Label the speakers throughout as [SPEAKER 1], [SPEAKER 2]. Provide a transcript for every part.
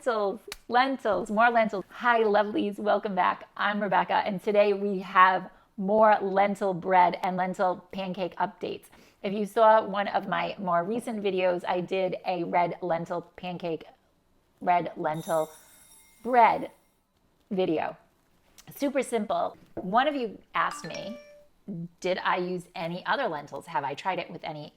[SPEAKER 1] Lentils, more lentils. Hi, lovelies. Welcome back. I'm Rebekah, and today we have more lentil bread and lentil pancake updates. If you saw one of my more recent videos, I did a red lentil bread video. Super simple. One of you asked me, did I use any other lentils? Have I tried it with any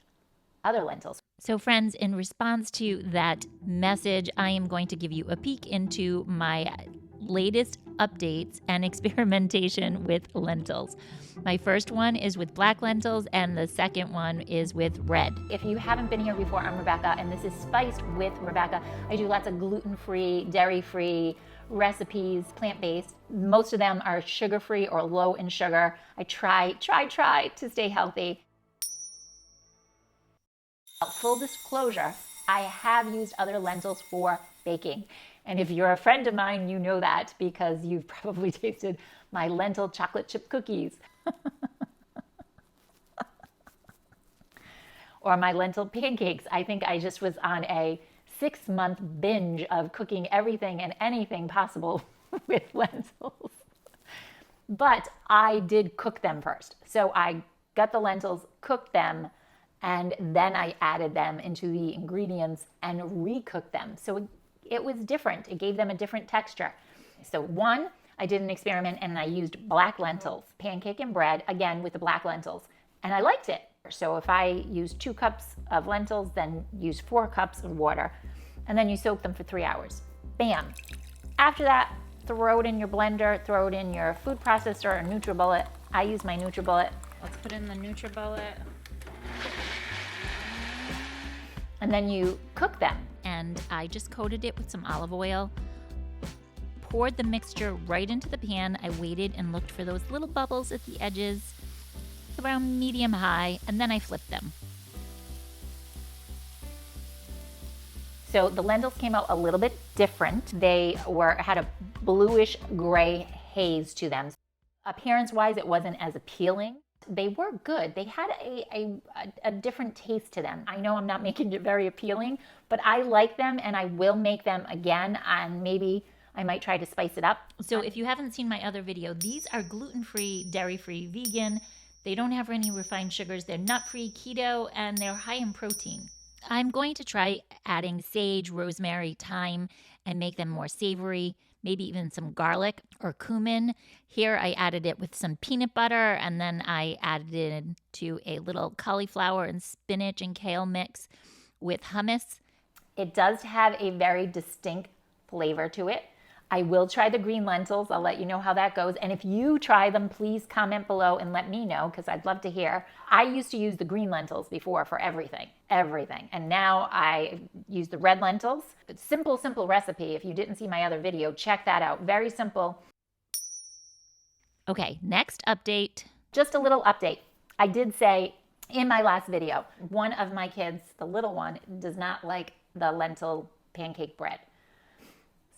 [SPEAKER 1] other lentils?
[SPEAKER 2] So friends, in response to that message, I am going to give you a peek into my latest updates and experimentation with lentils. My first one is with black lentils and the second one is with red.
[SPEAKER 1] If you haven't been here before, I'm Rebekah, and this is Spiced with Rebekah. I do lots of gluten-free, dairy-free recipes, plant-based. Most of them are sugar-free or low in sugar. I try to stay healthy. Full disclosure, I have used other lentils for baking. And if you're a friend of mine, you know that because you've probably tasted my lentil chocolate chip cookies. Or my lentil pancakes. I think I just was on a 6-month binge of cooking everything and anything possible with lentils. But I did cook them first. So I got the lentils, cooked them, and then I added them into the ingredients and recooked them. So it was different. It gave them a different texture. So one, I did an experiment and I used black lentils, pancake and bread, again with the black lentils, and I liked it. So if I use 2 cups of lentils, then use 4 cups of water, and then you soak them for 3 hours. Bam. After that, throw it in your blender, throw it in your food processor or NutriBullet. I use my NutriBullet.
[SPEAKER 2] Let's put in the NutriBullet.
[SPEAKER 1] And then you cook them.
[SPEAKER 2] And I just coated it with some olive oil, poured the mixture right into the pan. I waited and looked for those little bubbles at the edges, around medium high, and then I flipped them.
[SPEAKER 1] So the lentils came out a little bit different. They had a bluish gray haze to them. Appearance-wise, it wasn't as appealing. They were good. They had a different taste to them. I know I'm not making it very appealing, but I like them and I will make them again, and maybe I might try to spice it up.
[SPEAKER 2] So if you haven't seen my other video, these are gluten-free, dairy-free, vegan. They don't have any refined sugars. They're nut-free, keto, and they're high in protein. I'm going to try adding sage, rosemary, thyme, and make them more savory. Maybe even some garlic or cumin. Here I added it with some peanut butter, and then I added it to a little cauliflower and spinach and kale mix with hummus.
[SPEAKER 1] It does have a very distinct flavor to it. I will try the green lentils. I'll let you know how that goes. And if you try them, please comment below and let me know because I'd love to hear. I used to use the green lentils before for everything. And now I use the red lentils. It's simple recipe. If you didn't see my other video, check that out. Very simple.
[SPEAKER 2] Okay, next update.
[SPEAKER 1] Just a little update. I did say in my last video, one of my kids, the little one, does not like the lentil pancake bread.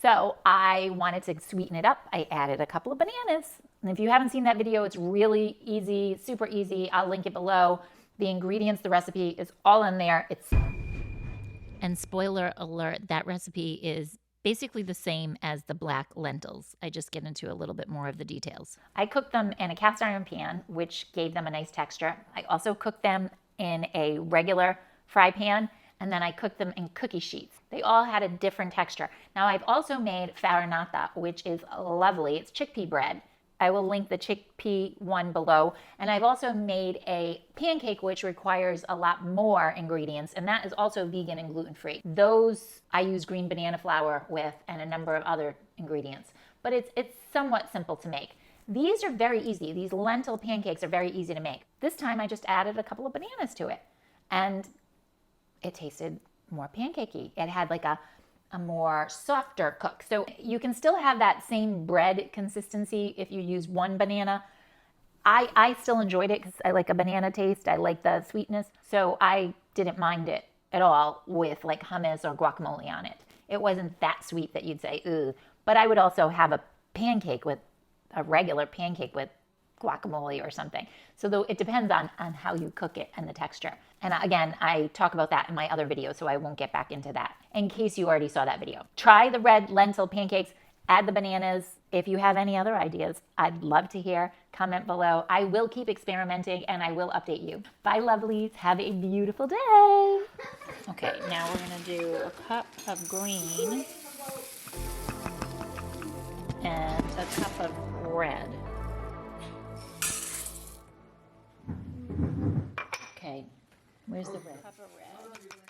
[SPEAKER 1] So I wanted to sweeten it up. I added a couple of bananas. And if you haven't seen that video, it's really easy, super easy. I'll link it below. The ingredients, the recipe is all in there.
[SPEAKER 2] And spoiler alert, that recipe is basically the same as the black lentils. I just get into a little bit more of the details.
[SPEAKER 1] I cooked them in a cast iron pan, which gave them a nice texture. I also cooked them in a regular fry pan, and then I cooked them in cookie sheets. They all had a different texture. Now I've also made Farinata, which is lovely. It's chickpea bread. I will link the chickpea one below. And I've also made a pancake, which requires a lot more ingredients, and that is also vegan and gluten-free. Those I use green banana flour with and a number of other ingredients, but it's somewhat simple to make. These are very easy. These lentil pancakes are very easy to make. This time I just added a couple of bananas to it, and it tasted more pancakey. It had like a more softer cook. So you can still have that same bread consistency if you use one banana. I still enjoyed it because I like a banana taste. I like the sweetness. So I didn't mind it at all with like hummus or guacamole on it. It wasn't that sweet that you'd say, ooh. But I would also have a regular pancake with guacamole or something. So though it depends on how you cook it and the texture. And again, I talk about that in my other video, so I won't get back into that in case you already saw that video. Try the red lentil pancakes, add the bananas. If you have any other ideas, I'd love to hear. Comment below. I will keep experimenting and I will update you. Bye, lovelies. Have a beautiful day.
[SPEAKER 2] Okay, now we're gonna do a cup of green and a cup of red. Okay, where's the red? Cup of red.